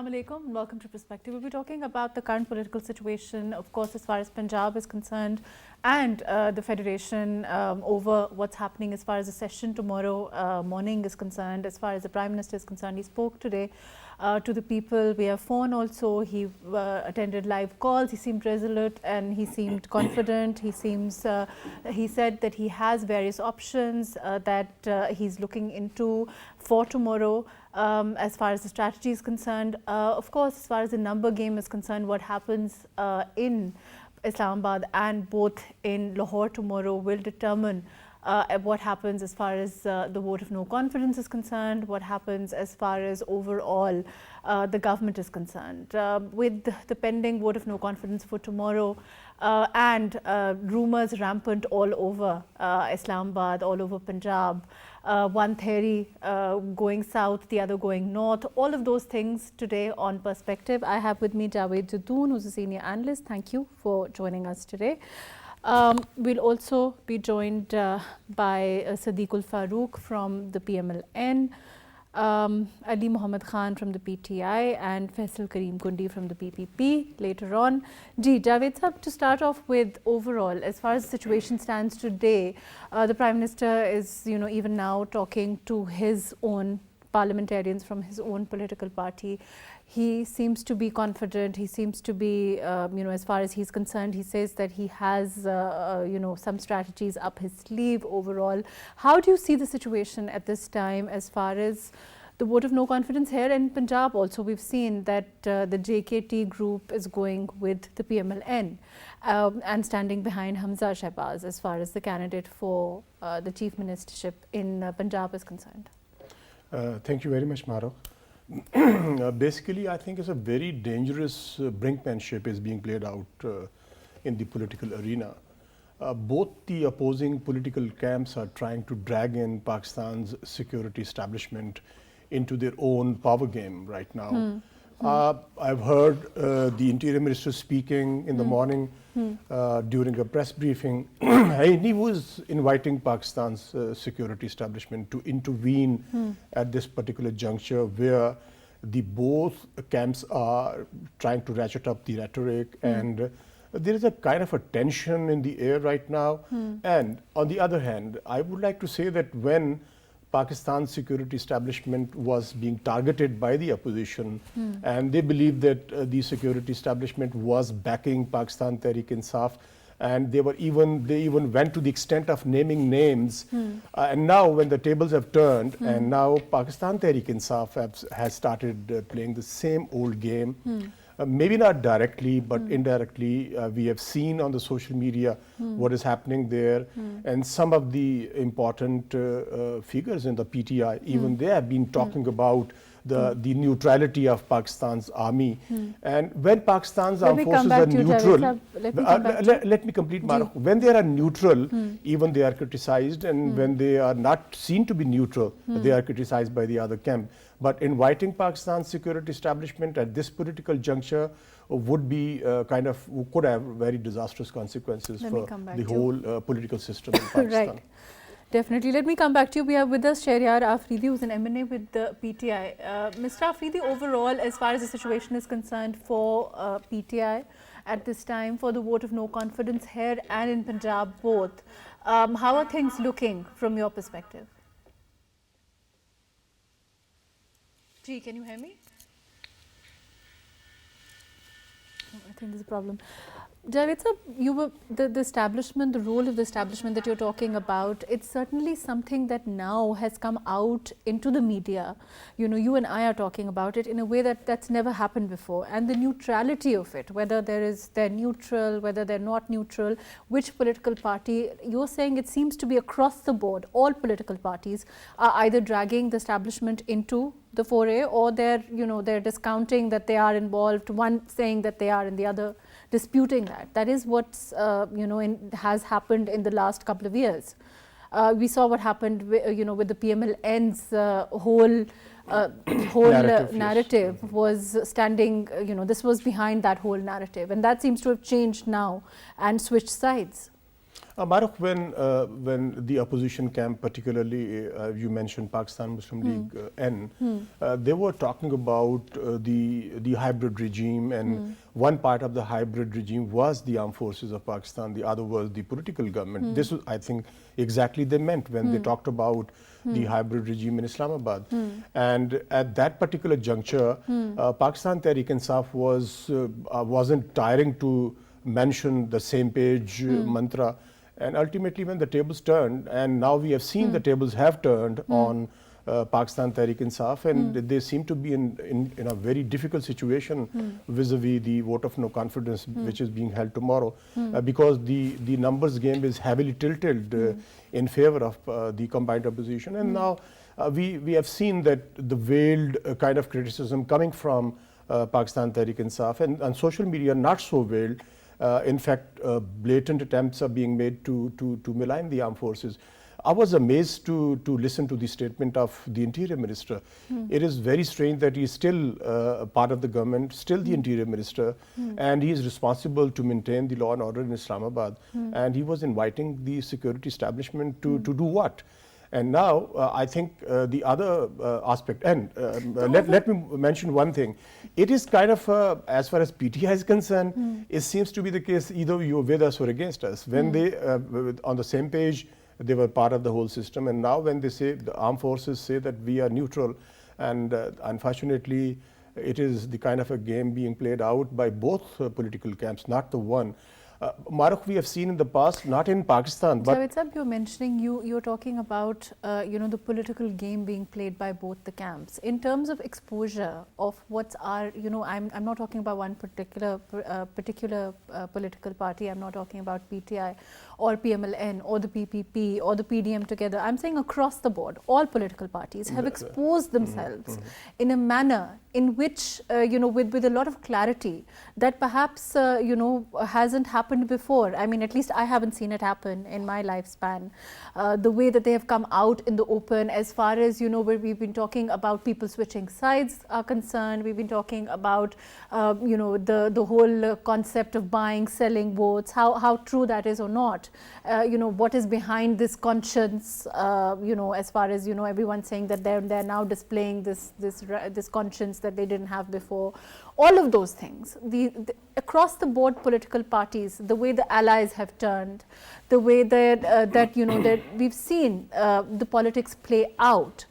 Assalamu alaikum and welcome to Perspective. We'll be talking about the current political situation, of course, as far as Punjab is concerned, and the Federation over what's happening as far as the session tomorrow morning is concerned, as far as the Prime Minister is concerned. He spoke today to the people via phone also. He attended live calls. He seemed resolute and he seemed confident. He said that he has various options that he's looking into for tomorrow. As far as the strategy is concerned, of course, as far as the number game is concerned, what happens in Islamabad and both in Lahore tomorrow will determine what happens as far as the vote of no confidence is concerned, what happens as far as overall the government is concerned. With the pending vote of no confidence for tomorrow and rumours rampant all over Islamabad, all over Punjab, one theory going south, the other going north, all of those things today on Perspective. I have with me Javed Jaddoon, who's a senior analyst. Thank you for joining us today. We'll also be joined by Sadiqul Farooq from the PMLN, Ali Muhammad Khan from the PTI and Faisal Kareem Kundi from the PPP later on. Javed sahab, to start off with, overall, as far as the situation stands today, the Prime Minister is, even now talking to his own parliamentarians from his own political party. He seems to be confident. He seems to be, as far as he's concerned, he says that he has, some strategies up his sleeve overall. How do you see the situation at this time as far as the vote of no confidence here in Punjab? Also, we've seen that the JKT group is going with the PMLN and standing behind Hamza Shahbaz as far as the candidate for the chief ministership in Punjab is concerned. Thank you very much, MARUKH. Basically, I think it's a very dangerous brinkmanship is being played out in the political arena. Both the opposing political camps are trying to drag in Pakistan's security establishment into their own power game right now. I've heard the Interior Minister speaking in the morning during a press briefing. He was inviting Pakistan's security establishment to intervene at this particular juncture where the both camps are trying to ratchet up the rhetoric and there is a kind of a tension in the air right now. And on the other hand, I would like to say that when Pakistan's security establishment was being targeted by the opposition and they believed that the security establishment was backing Pakistan Tehreek-e-Insaf, and they even went to the extent of naming names. And now when the tables have turned and now Pakistan Tehreek-e-Insaf has started playing the same old game. Maybe not directly, but indirectly, we have seen on the social media what is happening there. And some of the important figures in the PTI, even they have been talking about the neutrality of Pakistan's army. And when Pakistan's armed forces are neutral, let me complete, MARUKH. When they are neutral, even they are criticized, and when they are not seen to be neutral, they are criticized by the other camp. But inviting Pakistan's security establishment at this political juncture would be could have very disastrous consequences for the whole political system in Pakistan. Right. Definitely. Let me come back to you. We have with us Shahryar Afridi, who's an MNA with the PTI. Mr. Afridi, overall, as far as the situation is concerned for PTI at this time, for the vote of no confidence here and in Punjab both, how are things looking from your perspective? Gee, can you hear me? Oh, I think there's a problem. Javed sir, the establishment, the role of the establishment that you're talking about, it's certainly something that now has come out into the media. You and I are talking about it in a way that's never happened before. And the neutrality of it, whether they're neutral, whether they're not neutral, which political party, you're saying it seems to be across the board, all political parties are either dragging the establishment into the foray or they're discounting that they are involved, one saying that they are and the other disputing that. That is what's has happened in the last couple of years. We saw what happened with the PMLN's whole narrative was standing, this was behind that whole narrative, and that seems to have changed now and switched sides. MARUKH, when the opposition camp, particularly you mentioned Pakistan Muslim League N, they were talking about the hybrid regime, and one part of the hybrid regime was the armed forces of Pakistan, the other was the political government. This was, I think, exactly they meant when they talked about the hybrid regime in Islamabad. And at that particular juncture, Pakistan Tehreek-e-Insaf wasn't tiring to mention the same page mantra. And ultimately, when the tables turned, and now we have seen the tables have turned on Pakistan Tehreek-e-Insaf, and they seem to be in a very difficult situation vis-a-vis the vote of no confidence, which is being held tomorrow, because the numbers game is heavily tilted in favor of the combined opposition. And now we have seen that the veiled kind of criticism coming from Pakistan Tehreek-e-Insaf, and on social media not so veiled. In fact, blatant attempts are being made to malign the armed forces. I was amazed to listen to the statement of the Interior Minister. It is very strange that he is still part of the government, still the Interior Minister, and he is responsible to maintain the law and order in Islamabad. And he was inviting the security establishment to do what? And now, I think the other aspect, and let me mention one thing. It is kind of, as far as PTI is concerned, it seems to be the case either you're with us or against us. When they, on the same page, they were part of the whole system. And now when they say, the armed forces say that we are neutral, and unfortunately, it is the kind of a game being played out by both political camps, not the one. MARUKH, we have seen in the past, not in Pakistan, but Javed Sahab, you're mentioning, you're talking about the political game being played by both the camps. In terms of exposure of what's our, I'm not talking about one particular political party. I'm not talking about PTI or PMLN or the PPP or the PDM together. I'm saying across the board, all political parties have exposed themselves in a manner in which, with a lot of clarity that perhaps, hasn't happened before. I mean, at least I haven't seen it happen in my lifespan. The way that they have come out in the open, as far as, where we've been talking about people switching sides are concerned, we've been talking about, the whole concept of buying, selling votes, how true that is or not. What is behind this conscience, as far as, everyone saying that they're now displaying this conscience that they didn't have before. All of those things, across the board political parties, the way the allies have turned, the way that, that we've seen the politics play out.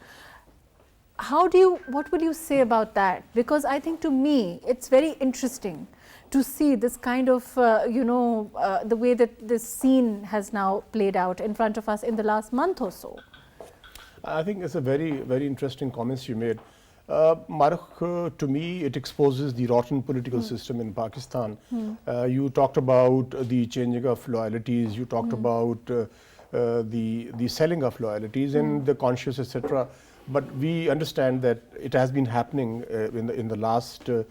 What would you say about that? Because I think, to me, it's very interesting to see this kind of, the way that this scene has now played out in front of us in the last month or so. I think it's a very, very interesting comments you made. MARUKH, to me, it exposes the rotten political system in Pakistan. You talked about the changing of loyalties, you talked about the selling of loyalties and the conscience, etc. But we understand that it has been happening in the last 3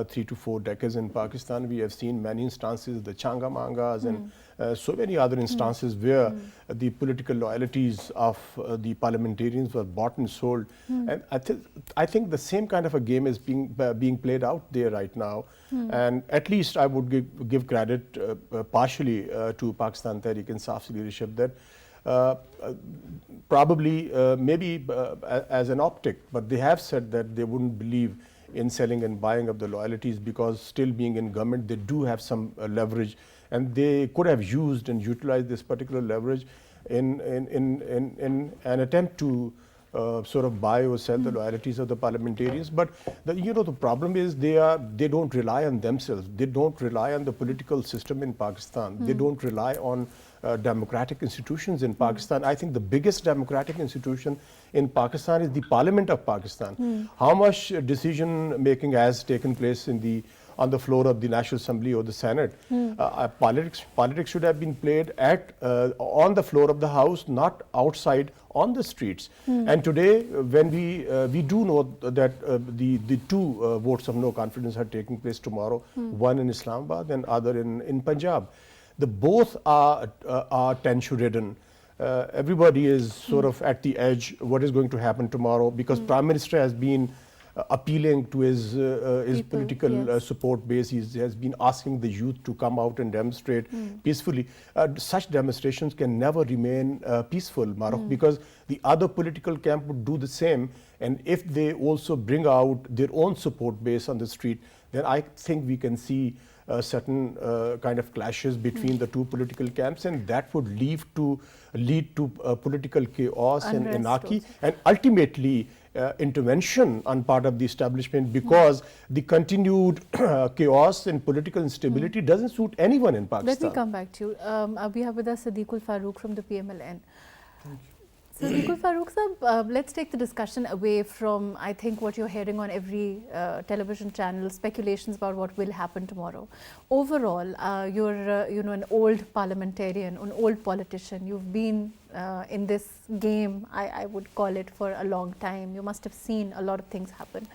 to 4 decades in Pakistan. We have seen many instances, the Changa Mangas and so many other instances where the political loyalties of the parliamentarians were bought and sold. And I think the same kind of a game is being played out there right now. And at least I would give credit partially to Pakistan Tehreek-e-Insaf's leadership, that probably maybe as an optic, but they have said that they wouldn't believe in selling and buying of the loyalties, because still being in government, they do have some leverage, and they could have used and utilized this particular leverage in an attempt to sort of buy or sell the loyalties of the parliamentarians. But the problem is they don't rely on themselves. They don't rely on the political system in Pakistan. They don't rely on democratic institutions in Pakistan. I think the biggest democratic institution in Pakistan is the Parliament of Pakistan. How much decision making has taken place on the floor of the National Assembly or the Senate? Politics should have been played on the floor of the House, not outside on the streets. And today, when we do know that the two votes of no confidence are taking place tomorrow, one in Islamabad and other in Punjab. Both are tension-ridden. Everybody is sort of at the edge. What is going to happen tomorrow? Because Prime Minister has been appealing to his People, political yes. support base. He has been asking the youth to come out and demonstrate peacefully. Such demonstrations can never remain peaceful, MARUKH, because the other political camp would do the same. And if they also bring out their own support base on the street, then I think we can see certain kind of clashes between the two political camps, and that would lead to political chaos and Unrest anarchy, also. and ultimately intervention on part of the establishment, because the continued chaos and political instability doesn't suit anyone in Pakistan. Let me come back to you. We have with us Sadiqul Farooq from the PMLN. Sadiqul Farooq sir, let's take the discussion away from, I think, what you're hearing on every television channel, speculations about what will happen tomorrow. Overall, you're you know, an old parliamentarian, an old politician. You've been in this game, I would call it, for a long time. You must have seen a lot of things happen.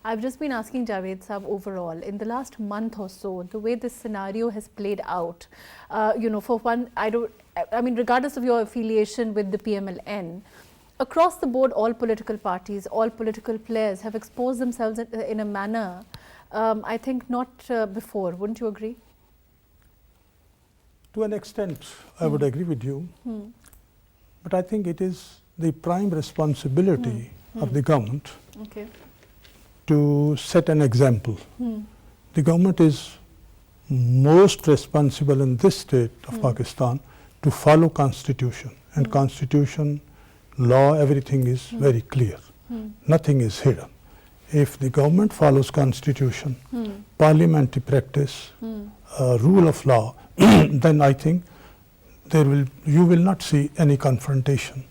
I've just been asking Javed Saab overall, in the last month or so, the way this scenario has played out, you know, for one, I mean, regardless of your affiliation with the PMLN, across the board, all political parties, all political players have exposed themselves in a manner, I think, not before. Wouldn't you agree? To an extent, I would agree with you. But I think it is the prime responsibility of the government to set an example. The government is most responsible in this state of Pakistan to follow constitution, and constitution, law, everything is very clear. Nothing is hidden. If the government follows constitution, parliamentary practice, rule of law, then I think you will not see any confrontation.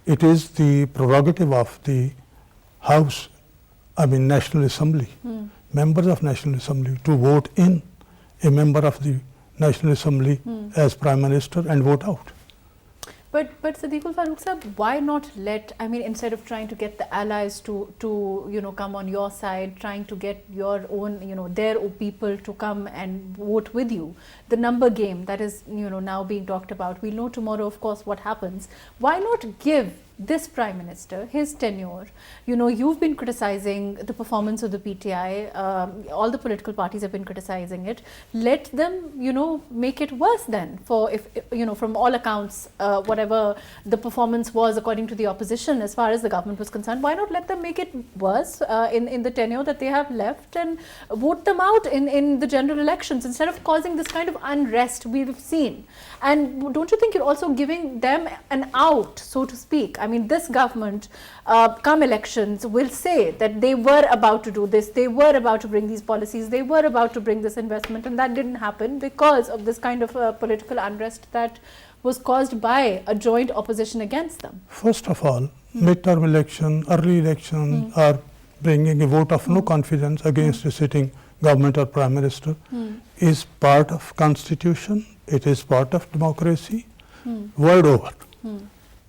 It is the prerogative of the House, I mean National Assembly, members of National Assembly, to vote in a member of the National Assembly as Prime Minister and vote out. But Sadiqul Farooq sir, why not let, I mean, instead of trying to get the allies to you know, come on your side, trying to get your own, you know, their people to come and vote with you, the number game that is, you know, now being talked about, we'll know tomorrow, of course, what happens. Why not give this Prime Minister his tenure? You know, you've been criticizing the performance of the PTI, all the political parties have been criticizing it. Let them, you know, make it worse then, for if you know, from all accounts, whatever the performance was according to the opposition as far as the government was concerned, why not let them make it worse in the tenure that they have left, and vote them out in the general elections instead of causing this kind of unrest we've seen? And don't you think you're also giving them an out, so to speak? I mean, this government, come elections, will say that they were about to do this, they were about to bring these policies, they were about to bring this investment, and that didn't happen because of this kind of political unrest that was caused by a joint opposition against them. First of all, midterm election, early election are bringing a vote of no confidence against a sitting government or Prime Minister is part of constitution, it is part of democracy, world over.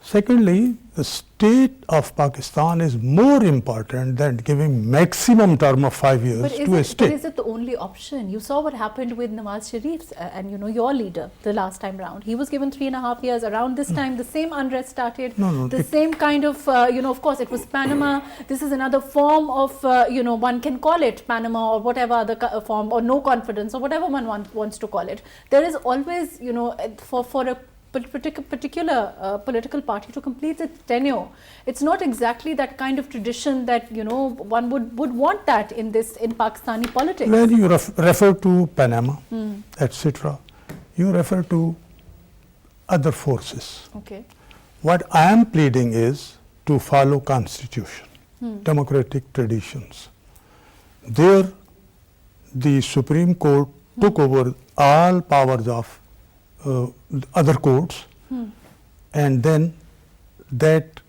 Secondly, the state of Pakistan is more important than giving maximum term of 5 years to a state. But is it the only option? You saw what happened with Nawaz Sharif and, you know, your leader the last time round. He was given 3.5 years. Around this time, the same unrest started. The same kind of, you know, of course, it was Panama. This is another form of, you know, one can call it Panama or whatever other form, or no confidence, or whatever one wants to call it. There is always, you know, for a particular political party to complete its tenure. It's not exactly that kind of tradition that, you know, one would want that in Pakistani politics. When you refer to Panama, etc., you refer to other forces. Okay. What I am pleading is to follow constitution, democratic traditions. There, the Supreme Court took over all powers of other courts, and then that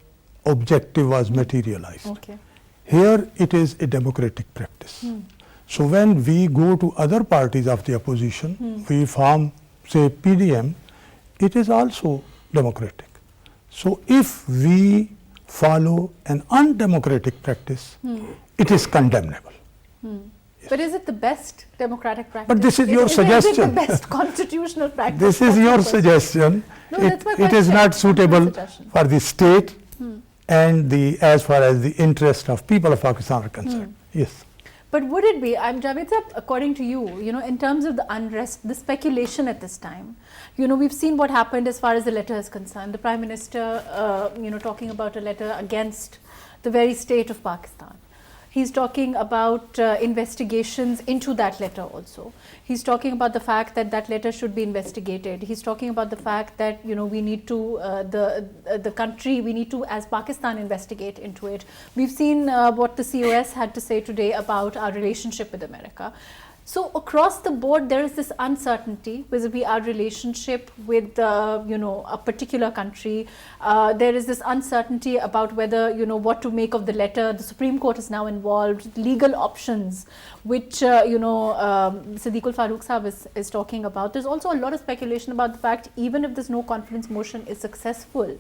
objective was materialized. Okay. Here it is a democratic practice. So when we go to other parties of the opposition, we form, say, PDM, it is also democratic. So if we follow an undemocratic practice, it is condemnable. But is it the best democratic practice? But this is your suggestion. Is it the best constitutional practice? This is your suggestion. No, that's my it is question. not suitable for the state and as far as the interest of people of Pakistan are concerned. Yes. But would it be, Javed Sahab, according to you, in terms of the unrest, the speculation at this time, we've seen what happened as far as the letter is concerned. The Prime Minister, talking about a letter against the very state of Pakistan. He's talking about investigations into that letter also. He's talking about the fact that that letter should be investigated. He's talking about the fact that, we need to, the country, we need to, as Pakistan, investigate into it. We've seen what the COS had to say today about our relationship with America. So across the board, there is this uncertainty vis-a-vis our relationship with, a particular country. There is this uncertainty about whether, what to make of the letter. The Supreme Court is now involved. Legal options, which, Siddiqul Farooq Sahab is talking about. There's also a lot of speculation about the fact, even if this no confidence motion is successful,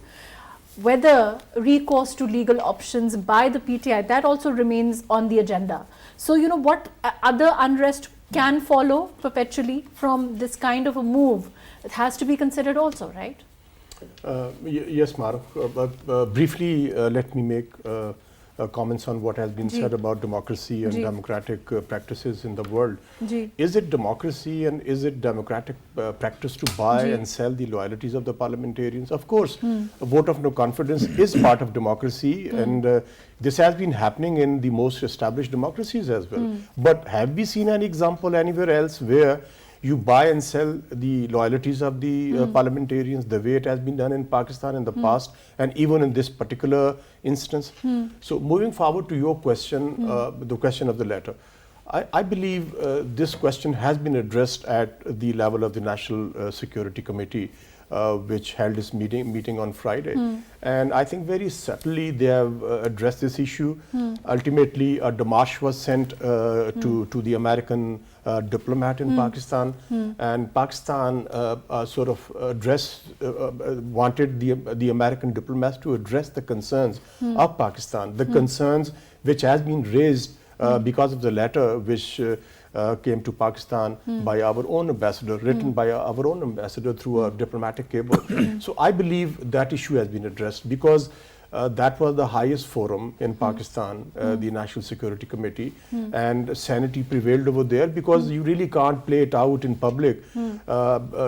whether recourse to legal options by the PTI, that also remains on the agenda. So, what other unrest can follow perpetually from this kind of a move? It has to be considered also, right? Yes, Marukh. Briefly, let me make comments on what has been said about democracy and democratic practices in the world. Is it democracy and is it democratic practice to buy and sell the loyalties of the parliamentarians? Of course, a vote of no confidence is part of democracy, and this has been happening in the most established democracies as well. But have we seen any example anywhere else where you buy and sell the loyalties of the parliamentarians the way it has been done in Pakistan in the past, and even in this particular instance? So moving forward to your question, the question of the letter, I believe this question has been addressed at the level of the National Security Committee, which held its meeting on Friday. And I think very subtly they have addressed this issue. Ultimately, a demarche was sent to the American diplomat in Pakistan, and Pakistan sort of wanted the American diplomats to address the concerns of Pakistan, the concerns which has been raised because of the letter which came to Pakistan by our own ambassador, written by our own ambassador through a diplomatic cable. So I believe that issue has been addressed because that was the highest forum in Pakistan, the National Security Committee, and sanity prevailed over there because you really can't play it out in public.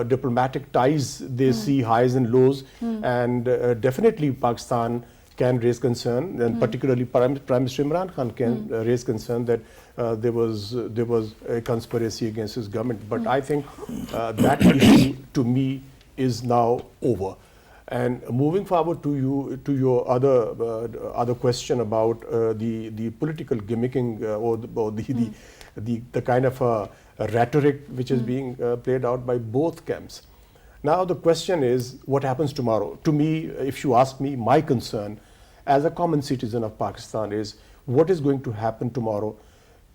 Diplomatic ties, they see highs and lows, and definitely Pakistan can raise concern, and particularly Prime Minister Imran Khan can raise concern that there was a conspiracy against his government. But I think that issue to me is now over. And moving forward to your other question about the political gimmicking or the kind of rhetoric which is being played out by both camps. Now the question is, what happens tomorrow? To me, if you ask me, my concern as a common citizen of Pakistan is what is going to happen tomorrow.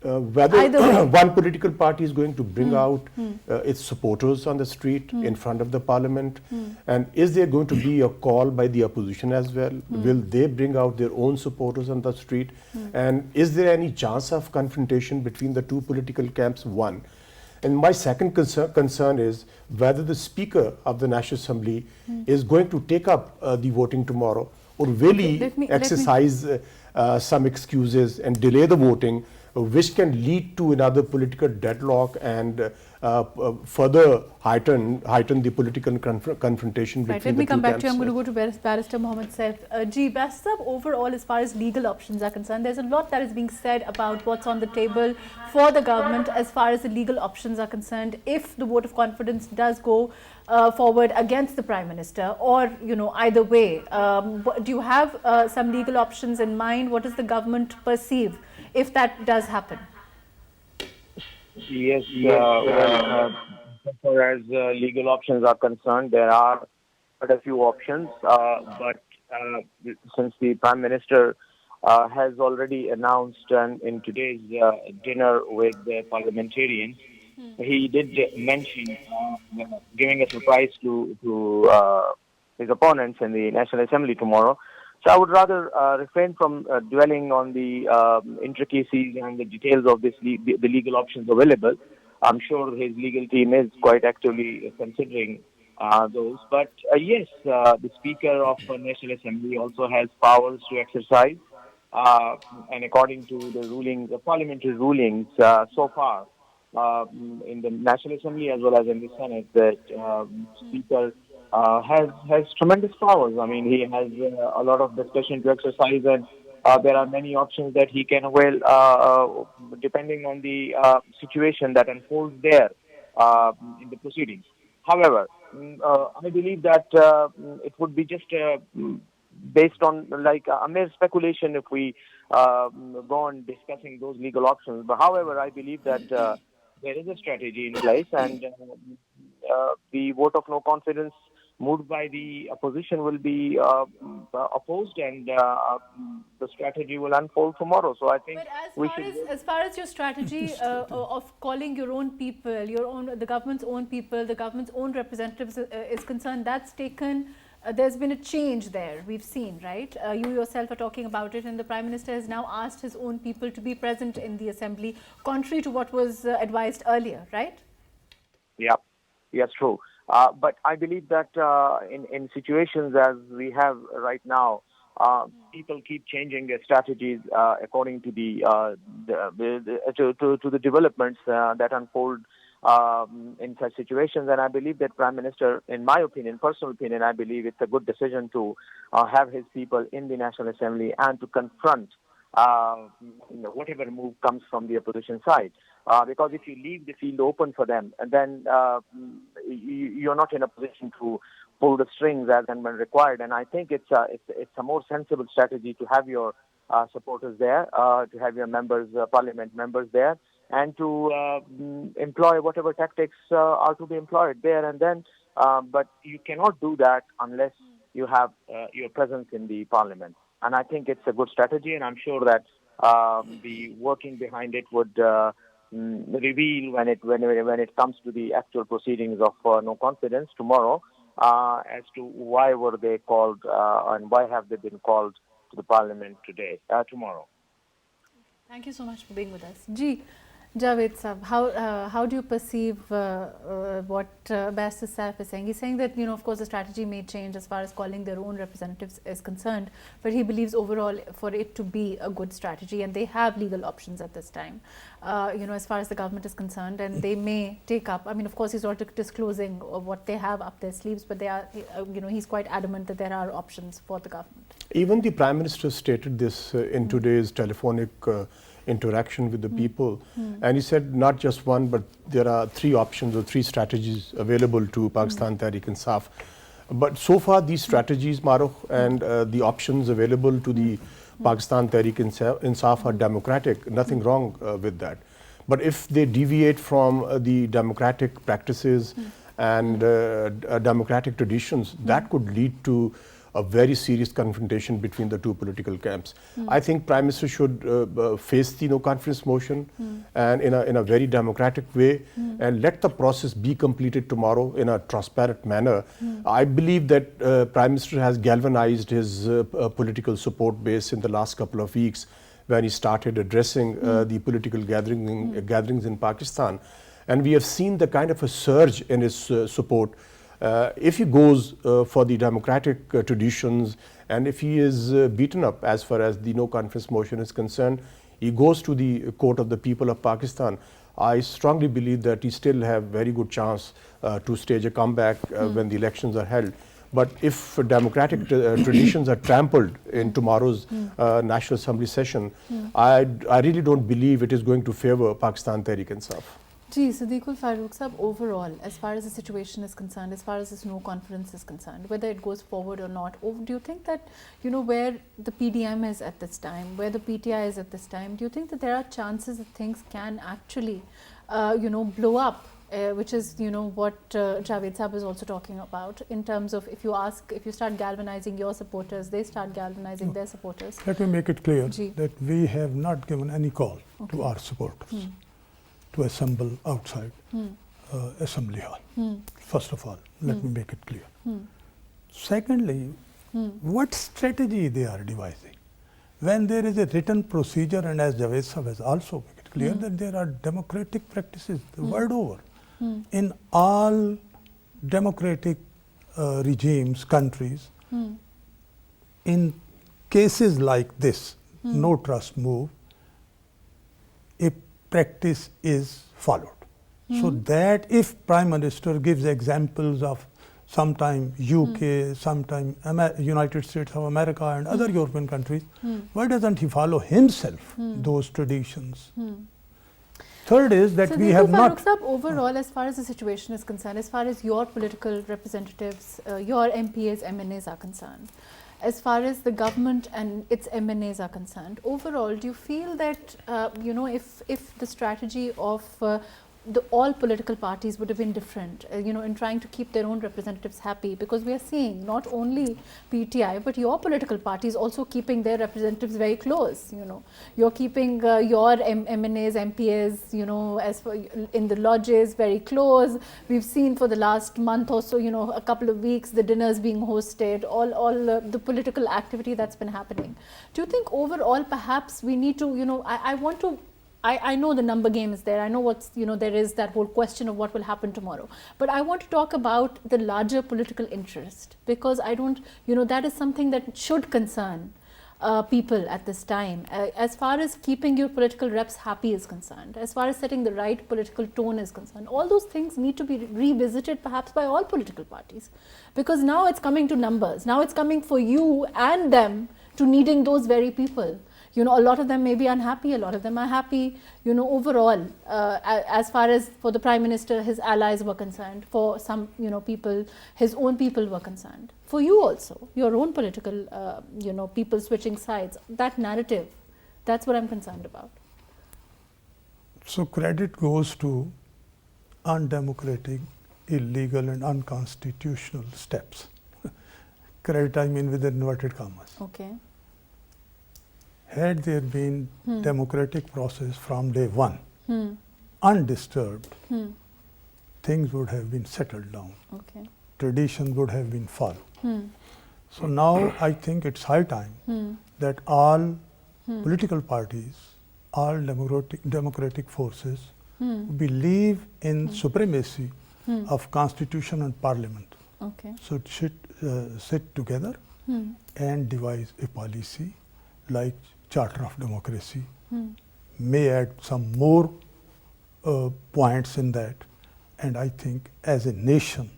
Whether one political party is going to bring out its supporters on the street in front of the parliament, and is there going to be a call by the opposition as well? Will they bring out their own supporters on the street? And is there any chance of confrontation between the two political camps? One. And my second concern is whether the Speaker of the National Assembly is going to take up the voting tomorrow, or will he exercise some excuses and delay the voting, which can lead to another political deadlock and further heighten the political confrontation between the two camps. Let me come back to you. I'm going to go to Barrister Mohammed Saif. Barrister, overall, as far as legal options are concerned, there's a lot that is being said about what's on the table for the government as far as the legal options are concerned. If the vote of confidence does go forward against the Prime Minister, or either way, do you have some legal options in mind? What does the government perceive if that does happen? Yes, as far as legal options are concerned, there are quite a few options, but since the Prime Minister has already announced in today's dinner with the parliamentarians, he did mention giving a surprise to his opponents in the National Assembly tomorrow. So I would rather refrain from dwelling on the intricacies and the details of the legal options available. I'm sure his legal team is quite actively considering those. But yes, the Speaker of the National Assembly also has powers to exercise, and according to the rulings, the parliamentary rulings so far in the National Assembly as well as in the Senate, that Speaker has tremendous powers. I mean, he has a lot of discretion to exercise, and there are many options that he can avail depending on the situation that unfolds there in the proceedings. However, I believe that it would be just based on like a mere speculation if we go on discussing those legal options. But however, I believe that there is a strategy in place, and the vote of no confidence moved by the opposition will be opposed, and the strategy will unfold tomorrow. So I think but as far as your strategy of calling your own people, the government's own people, the government's own representatives is concerned, that's taken. There's been a change there. We've seen, right? You yourself are talking about it, and the Prime Minister has now asked his own people to be present in the Assembly, contrary to what was advised earlier, right? Yeah, yes, true. But I believe that in situations as we have right now, people keep changing their strategies according to the developments that unfold in such situations. And I believe that Prime Minister, in my opinion, personal opinion, I believe it's a good decision to have his people in the National Assembly and to confront whatever move comes from the opposition side. Because if you leave the field open for them, and then you're not in a position to pull the strings as and when required. And I think it's a more sensible strategy to have your supporters there, to have your members, parliament members there, and to employ whatever tactics are to be employed there and then. But you cannot do that unless you have your presence in the parliament. And I think it's a good strategy, and I'm sure that the working behind it would reveal when it comes to the actual proceedings of no confidence tomorrow as to why were they called and why have they been called to the parliament tomorrow. Thank you so much for being with us. Ji, Javed Saab, how do you perceive what Barrister Saif is saying? He's saying that, of course, the strategy may change as far as calling their own representatives is concerned, but he believes overall for it to be a good strategy, and they have legal options at this time, as far as the government is concerned, and they may take up. I mean, of course, he's not disclosing what they have up their sleeves, but they are, he's quite adamant that there are options for the government. Even the Prime Minister stated this in today's telephonic interaction with the people, and he said not just one, but there are three options or three strategies available to Pakistan Tehreek-e-Insaf. But so far these strategies, MARUKH, and the options available to the Pakistan Tehreek-e-Insaf are democratic, nothing wrong with that. But if they deviate from the democratic practices and democratic traditions, that could lead to a very serious confrontation between the two political camps. I think Prime Minister should face the no confidence motion and in a very democratic way and let the process be completed tomorrow in a transparent manner. I believe that Prime Minister has galvanized his political support base in the last couple of weeks when he started addressing the political gatherings in Pakistan. And we have seen the kind of a surge in his support. If he goes for the democratic traditions, and if he is beaten up as far as the no confidence motion is concerned, he goes to the court of the people of Pakistan. I strongly believe that he still have very good chance to stage a comeback when the elections are held. But if democratic traditions are trampled in tomorrow's National Assembly session, I really don't believe it is going to favor Pakistan Tehreek-e-Insaf. Ji, Siddiqul Farooq Sahab, overall, as far as the situation is concerned, as far as this no confidence is concerned, whether it goes forward or not, do you think that, where the PDM is at this time, where the PTI is at this time, do you think that there are chances that things can actually, blow up, which is, what Javed Saab is also talking about, in terms of if you start galvanizing your supporters, they start galvanizing their supporters? Let me make it clear that we have not given any call to our supporters to assemble outside Assembly Hall. First of all, let me make it clear. Secondly, what strategy they are devising? When there is a written procedure, and as Javed Sahab has also made it clear that there are democratic practices the world over. In all democratic regimes, countries, in cases like this, no trust move, a practice is followed. So that if Prime Minister gives examples of sometime UK, sometime United States of America and other European countries, why doesn't he follow himself those traditions? Third is that So we have not. Farukh Sahab, overall, as far as the situation is concerned, as far as your political representatives, your MPs, MNAs are concerned, as far as the government and its MNAs are concerned, overall, do you feel that if the strategy of all political parties would have been different, in trying to keep their own representatives happy, because we are seeing not only PTI but your political parties also keeping their representatives very close. You're keeping your MNAs, MPs, as for in the lodges very close. We've seen for the last month or so, a couple of weeks, the dinners being hosted, all the political activity that's been happening. Do you think overall, perhaps we need to, I know the number game is there. I know there is that whole question of what will happen tomorrow. But I want to talk about the larger political interest, because that is something that should concern people at this time. As far as keeping your political reps happy is concerned, as far as setting the right political tone is concerned, all those things need to be revisited perhaps by all political parties. Because now it's coming to numbers. Now it's coming for you and them to needing those very people. A lot of them may be unhappy, a lot of them are happy, overall, as far as for the Prime Minister, his allies were concerned, for some, people, his own people were concerned. For you also, your own political, people switching sides, that narrative, that's what I'm concerned about. So credit goes to undemocratic, illegal and unconstitutional steps. Credit, I mean with inverted commas. Okay. Had there been democratic process from day one, undisturbed, things would have been settled down. Okay. Tradition would have been followed. So now I think it's high time that all political parties, all democratic forces believe in supremacy of constitution and parliament. Okay. So it should sit together and devise a policy like Charter of Democracy, may add some more points in that. And I think as a nation,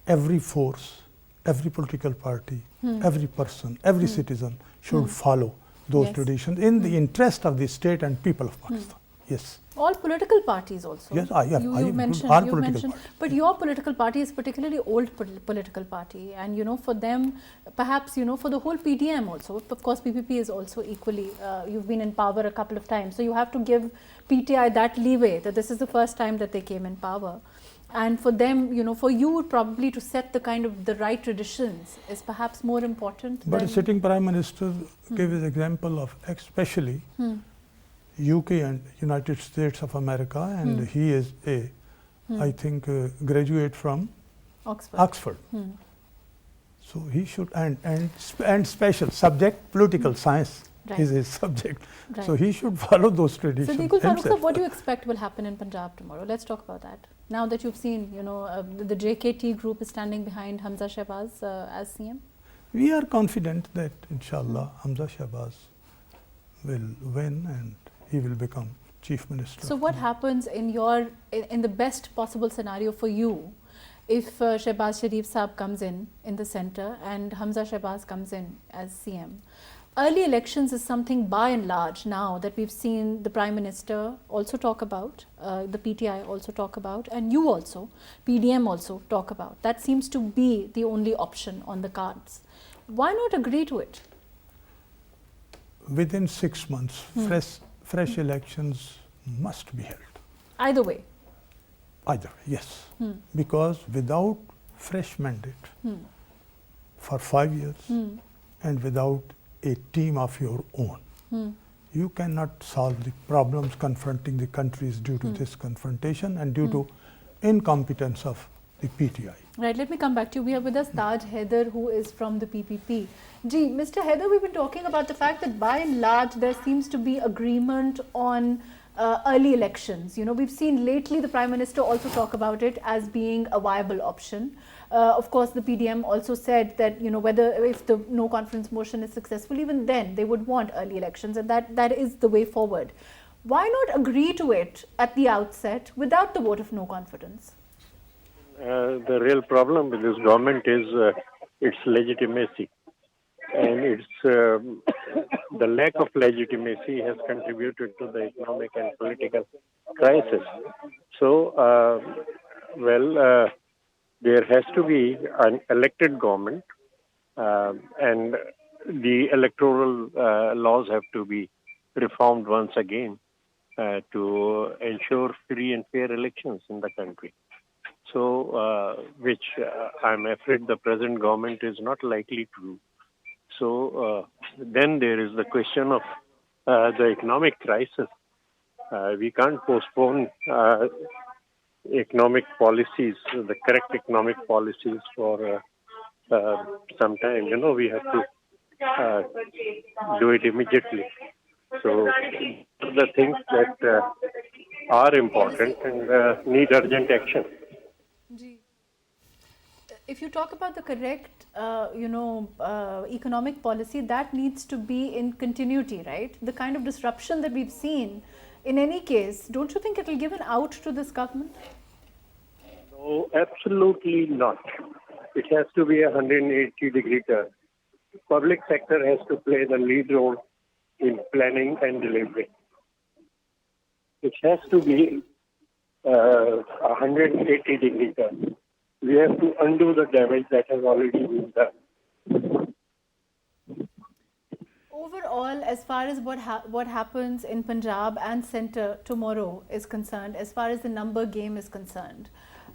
every force, every political party, every person, every citizen should follow those traditions in the interest of the state and people of Pakistan. Yes. All political parties also. Yes, you mentioned, but your political party is particularly old political party, and for them, perhaps for the whole PDM also. Of course, PPP is also equally. You've been in power a couple of times, so you have to give PTI that leeway that this is the first time that they came in power, and for them, for you probably to set the right traditions is perhaps more important. But a sitting Prime Minister gave his example of especially. UK and United States of America, and he is I think, graduate from Oxford. So he should, and special subject, political science is his subject. Right. So he should follow those traditions. So Farukh Sahab, what do you expect will happen in Punjab tomorrow? Let's talk about that. Now that you've seen, the JKT group is standing behind Hamza Shahbaz as CM. We are confident that inshallah Hamza Shahbaz will win and he will become Chief Minister. So what happens in the best possible scenario for you if Shehbaz Sharif Saab comes in the center and Hamza Shahbaz comes in as CM? Early elections is something by and large now that we've seen the Prime Minister also talk about, the PTI also talk about, and you also, PDM also talk about. That seems to be the only option on the cards. Why not agree to it? Within 6 months, fresh elections must be held. Either way? Either way, yes. Because without fresh mandate for 5 years and without a team of your own, you cannot solve the problems confronting the countries due to this confrontation and due to incompetence of the PTI. Right, let me come back to you. We have with us Taj Haider, who is from the PPP. Mr. Haider, we've been talking about the fact that by and large there seems to be agreement on early elections. You know, we've seen lately the Prime Minister also talk about it as being a viable option. Of course, the PDM also said that, you know, if the no confidence motion is successful, even then they would want early elections, and that is the way forward. Why not agree to it at the outset without the vote of no confidence? The real problem with this government is its legitimacy, and the lack of legitimacy has contributed to the economic and political crisis. So, there has to be an elected government, and the electoral laws have to be reformed once again to ensure free and fair elections in the country. So, which I'm afraid the present government is not likely to do. So, then there is the question of the economic crisis. We can't postpone economic policies, the correct economic policies for some time. You know, we have to do it immediately. So, the things that are important and need urgent action. If you talk about the correct, economic policy, that needs to be in continuity, right? The kind of disruption that we've seen, in any case, don't you think it will give an out to this government? No, absolutely not. It has to be a 180-degree turn. Public sector has to play the lead role in planning and delivery. It has to be a 180-degree turn. We have to undo the damage that has already been done. Overall, as far as what happens in Punjab and centre tomorrow is concerned, as far as the number game is concerned,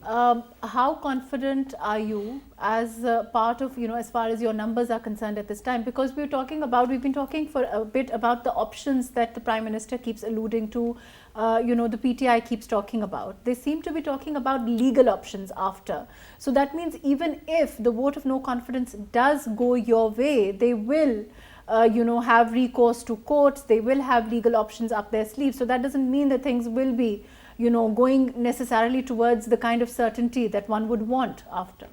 how confident are you as part of, as far as your numbers are concerned at this time? Because we've been talking for a bit about the options that the Prime Minister keeps alluding to, the PTI keeps talking about. They seem to be talking about legal options after. So that means even if the vote of no confidence does go your way, they will have recourse to courts, they will have legal options up their sleeves. So that doesn't mean that things will be going necessarily towards the kind of certainty that one would want after.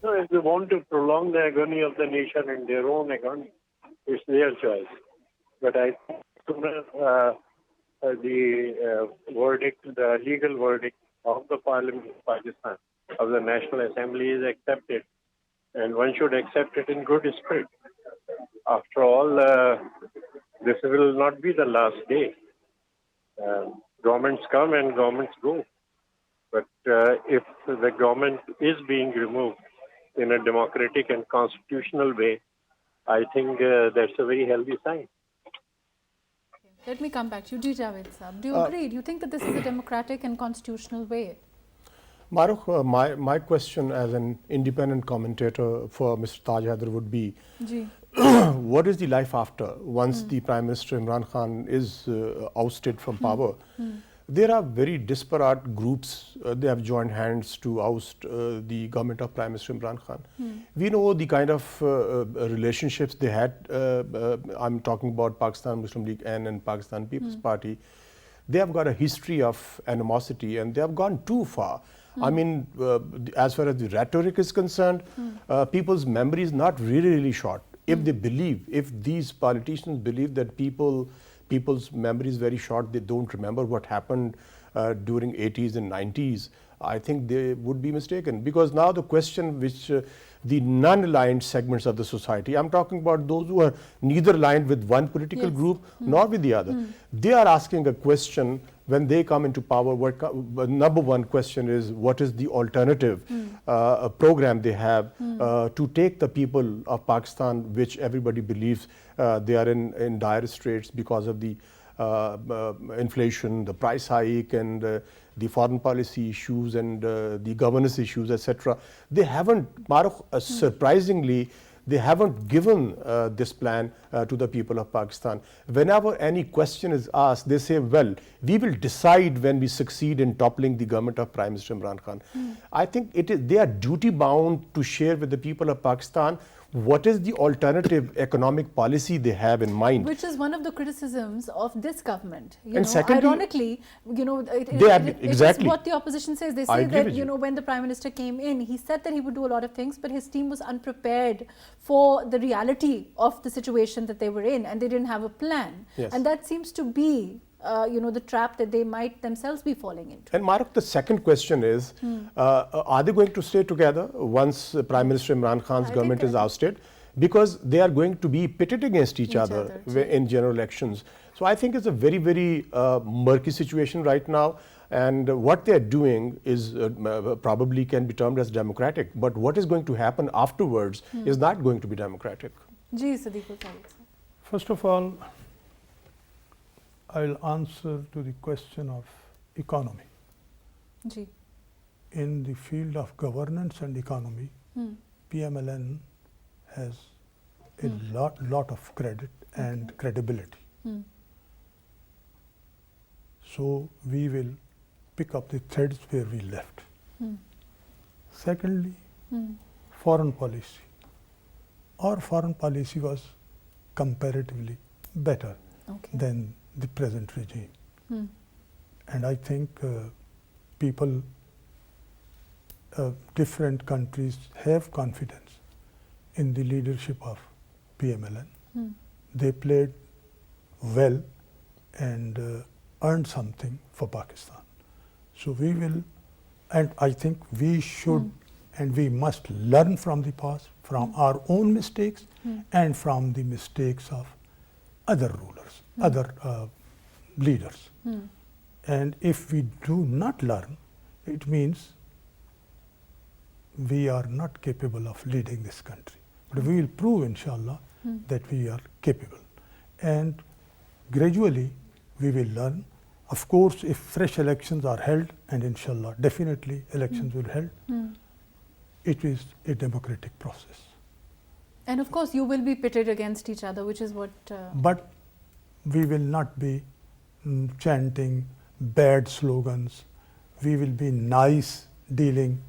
No, if they want to prolong the agony of the nation and their own agony, it's their choice. But I think sooner the legal verdict of the Parliament of Pakistan, of the National Assembly is accepted, and one should accept it in good spirit. After all, this will not be the last day. Governments come and governments go. But if the government is being removed in a democratic and constitutional way, I think that's a very healthy sign. Let me come back to you, Javed Saab. Do you agree? Do you think that this is a democratic and constitutional way? Marukh, my question as an independent commentator for Mr. Taj Haider would be, what is the life after once the Prime Minister Imran Khan is ousted from power? There are very disparate groups, they have joined hands to oust the government of Prime Minister Imran Khan. We know the kind of relationships they had. I'm talking about Pakistan Muslim League N and Pakistan People's Party. They have got a history of animosity and they have gone too far. I mean, as far as the rhetoric is concerned, people's memory is not really short. If they believe, if these politicians believe that people's memory is very short, they don't remember what happened during 80s and 90s, I think they would be mistaken. Because now the question which the non-aligned segments of the society, I'm talking about those who are neither aligned with one political group nor with the other, they are asking a question when they come into power. Number one question is, what is the alternative program they have to take the people of Pakistan, which everybody believes they are in dire straits because of the inflation, the price hike, and the foreign policy issues and the governance issues, etc. They haven't, Marukh, surprisingly, they haven't given this plan to the people of Pakistan. Whenever any question is asked, they say, well, we will decide when we succeed in toppling the government of Prime Minister Imran Khan. I think they are duty bound to share with the people of Pakistan what is the alternative economic policy they have in mind. Which is one of the criticisms of this government. And secondly, ironically, exactly. It is what the opposition says. They say that, you. when the Prime Minister came in, he said that he would do a lot of things, but his team was unprepared for the reality of the situation that they were in, and they didn't have a plan. Yes. And that seems to be the trap that they might themselves be falling into. And Marukh, the second question is, are they going to stay together once Prime Minister Imran Khan's government is ousted? Because they are going to be pitted against each other in general elections. So I think it's a very, very murky situation right now. And what they are doing is probably can be termed as democratic. But what is going to happen afterwards is not going to be democratic. Ji, Sadiq. First of all, I will answer to the question of economy. Ji. In the field of governance and economy, PMLN has a lot of credit and credibility. So we will pick up the threads where we left. Secondly, foreign policy. Our foreign policy was comparatively better than the present regime. And I think people, different countries have confidence in the leadership of PMLN. They played well and earned something for Pakistan. So we will, and I think we should and we must learn from the past, from our own mistakes and from the mistakes of other rulers, other leaders. And if we do not learn, it means we are not capable of leading this country. But we will prove, inshallah, that we are capable. And gradually we will learn. Of course, if fresh elections are held, and inshallah, definitely elections will be held, it is a democratic process. And of course, you will be pitted against each other, which is what... But we will not be chanting bad slogans. We will be nice dealing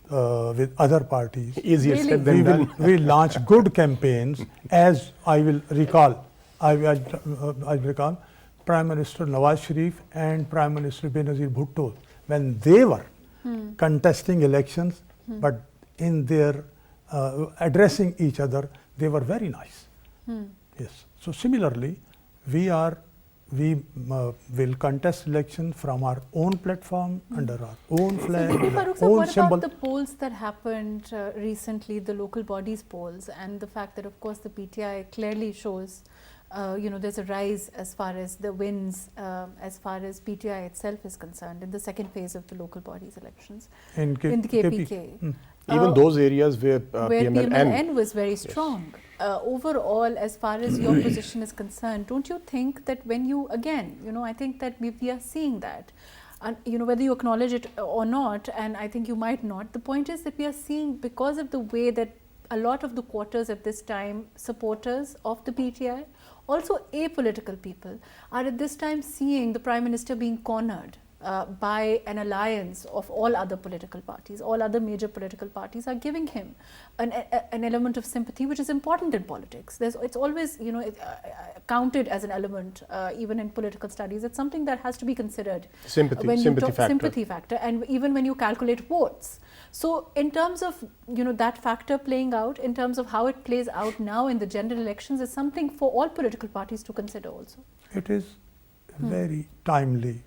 with other parties. Easier said than done. We will launch good campaigns, as I will recall. I recall Prime Minister Nawaz Sharif and Prime Minister Benazir Bhutto, when they were contesting elections, but in their addressing each other, they were very nice. Yes. So similarly, we will contest election from our own platform, under our own flag, our own what symbol. about the polls that happened recently, the local bodies polls, and the fact that, of course, the PTI clearly shows, there's a rise as far as the wins, as far as PTI itself is concerned, in the second phase of the local bodies elections, in the KPK. Even those areas where PMLN was very strong. Overall, as far as your position is concerned, don't you think that when you, again, I think that we are seeing that, and whether you acknowledge it or not, and I think you might not, the point is that we are seeing, because of the way that a lot of the quarters at this time, supporters of the PTI, also apolitical people, are at this time seeing the Prime Minister being cornered by an alliance of all other political parties. All other major political parties are giving him an element of sympathy, which is important in politics. It's always, counted as an element, even in political studies. It's something that has to be considered. Sympathy factor, and even when you calculate votes. So in terms of, that factor playing out, in terms of how it plays out now in the general elections, is something for all political parties to consider also. It is very timely.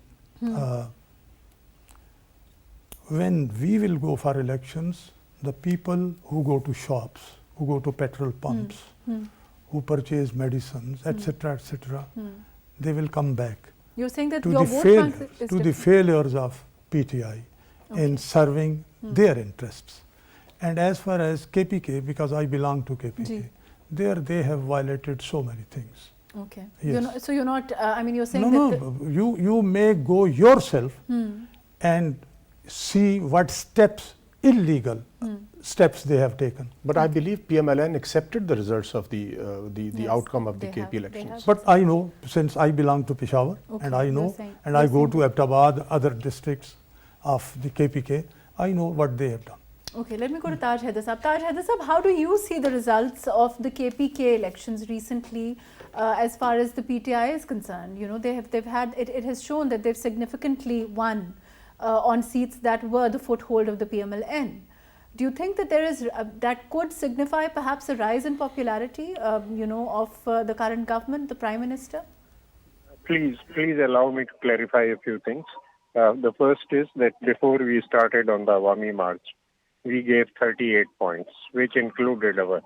When we will go for elections, the people who go to shops, who go to petrol pumps, who purchase medicines, etc., they will come back. You're saying that to your the vote failures, bank is to the different. failures of PTI in serving their interests. And as far as KPK, because I belong to KPK, there they have violated so many things. Okay. Yes. You're not, you're saying No, you may go yourself and see what steps, illegal steps they have taken. But I believe PMLN accepted the results of the outcome of the KP elections. But I know, since I belong to Peshawar, and I know, and I go to Abbottabad, other districts of the KPK, I know what they have done. Okay, let me go to Taj Haider Saab. Taj Haider Saab, how do you see the results of the KPK elections recently as far as the PTI is concerned? You know, they've had, it has shown that they've significantly won on seats that were the foothold of the PMLN. Do you think that there is, that could signify perhaps a rise in popularity, you know, of the current government, the Prime Minister? Please allow me to clarify a few things. The first is that before we started on the Awami March, we gave 38 points, which included our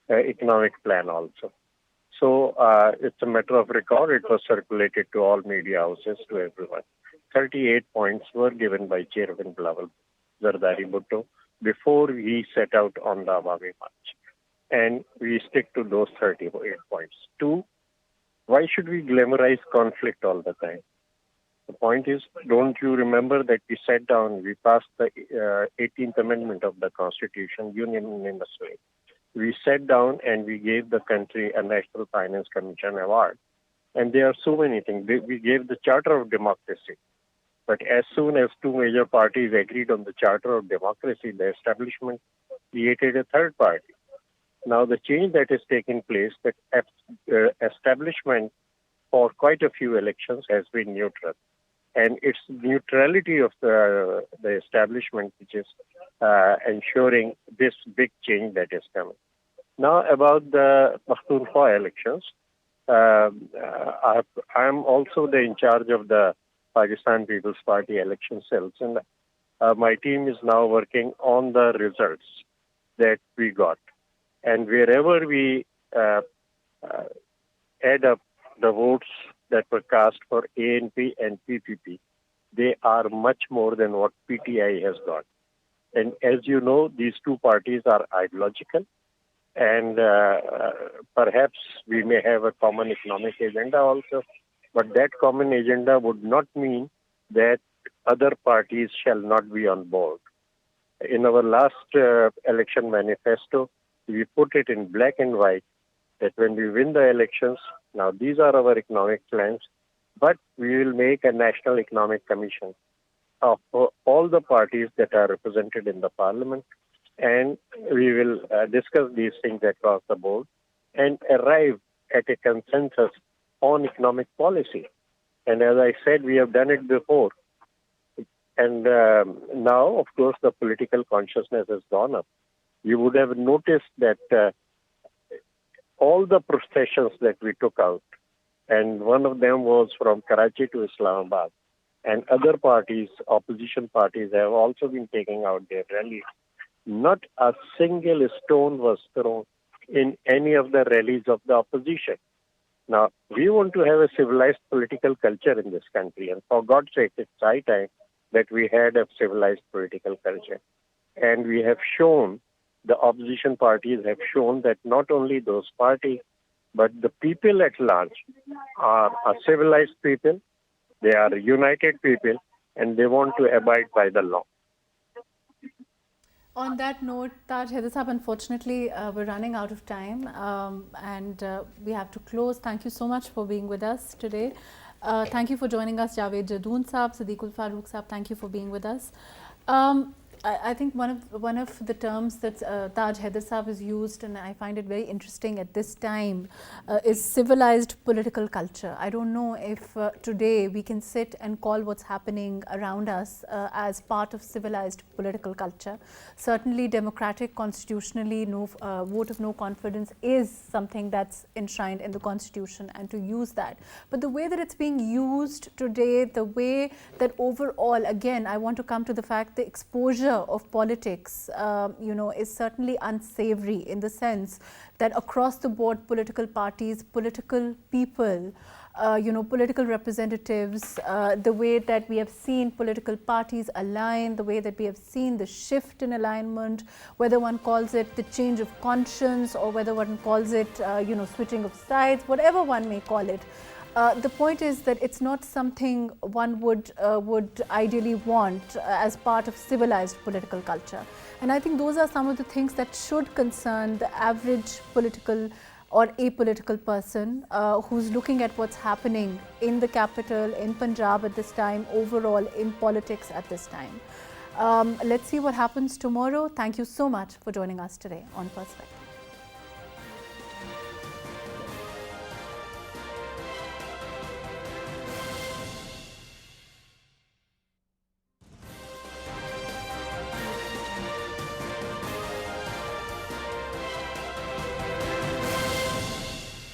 economic plan also. So it's a matter of record. It was circulated to all media houses, to everyone. 38 points were given by Chairman Bilawal Zardari Bhutto before we set out on the Awami March. And we stick to those 38 points. Two, why should we glamorize conflict all the time? The point is, don't you remember that we sat down, we passed the 18th Amendment of the Constitution unanimously. We sat down and we gave the country a National Finance Commission award. And there are so many things. We gave the Charter of Democracy. But as soon as two major parties agreed on the Charter of Democracy, the establishment created a third party. Now the change that is taking place, that establishment for quite a few elections has been neutral. And it's neutrality of the establishment which is ensuring this big change that is coming. Now about the Pakhtunkhwa elections, I am also in charge of the Pakistan People's Party election cells, and my team is now working on the results that we got. And wherever we add up the votes that were cast for ANP and PPP, they are much more than what PTI has got. And as you know, these two parties are ideological, and perhaps we may have a common economic agenda also, but that common agenda would not mean that other parties shall not be on board. In our last election manifesto, we put it in black and white that when we win the elections, now these are our economic plans, but we will make a National Economic Commission of all the parties that are represented in the parliament, and we will discuss these things across the board and arrive at a consensus on economic policy. And as I said, we have done it before. And now, of course, the political consciousness has gone up. You would have noticed that all the processions that we took out, and one of them was from Karachi to Islamabad, and other parties, opposition parties, have also been taking out their rallies. Not a single stone was thrown in any of the rallies of the opposition. Now, we want to have a civilized political culture in this country, and for God's sake, it's high time that we had a civilized political culture. And we have shown, the opposition parties have shown that not only those parties, but the people at large are a civilized people, they are united people, and they want to abide by the law. On that note, Taj Haider Saab, unfortunately, we're running out of time and we have to close. Thank you so much for being with us today. Thank you for joining us, Javed Jadoon Saab, Siddiqul Farooq Saab. Thank you for being with us. I think one of the terms that Taj Haider Saab has used, and I find it very interesting at this time, is civilized political culture. I don't know if today we can sit and call what's happening around us as part of civilized political culture. Certainly democratic, constitutionally, vote of no confidence is something that's enshrined in the Constitution, and to use that. But the way that it's being used today, the way that overall, again, I want to come to the fact the exposure of politics, is certainly unsavory in the sense that across the board, political parties, political people, political representatives, the way that we have seen political parties align, the way that we have seen the shift in alignment, whether one calls it the change of conscience or whether one calls it, switching of sides, whatever one may call it. The point is that it's not something one would ideally want as part of civilized political culture. And I think those are some of the things that should concern the average political or apolitical person who's looking at what's happening in the capital, in Punjab at this time, overall in politics at this time. Let's see what happens tomorrow. Thank you so much for joining us today on Perspective.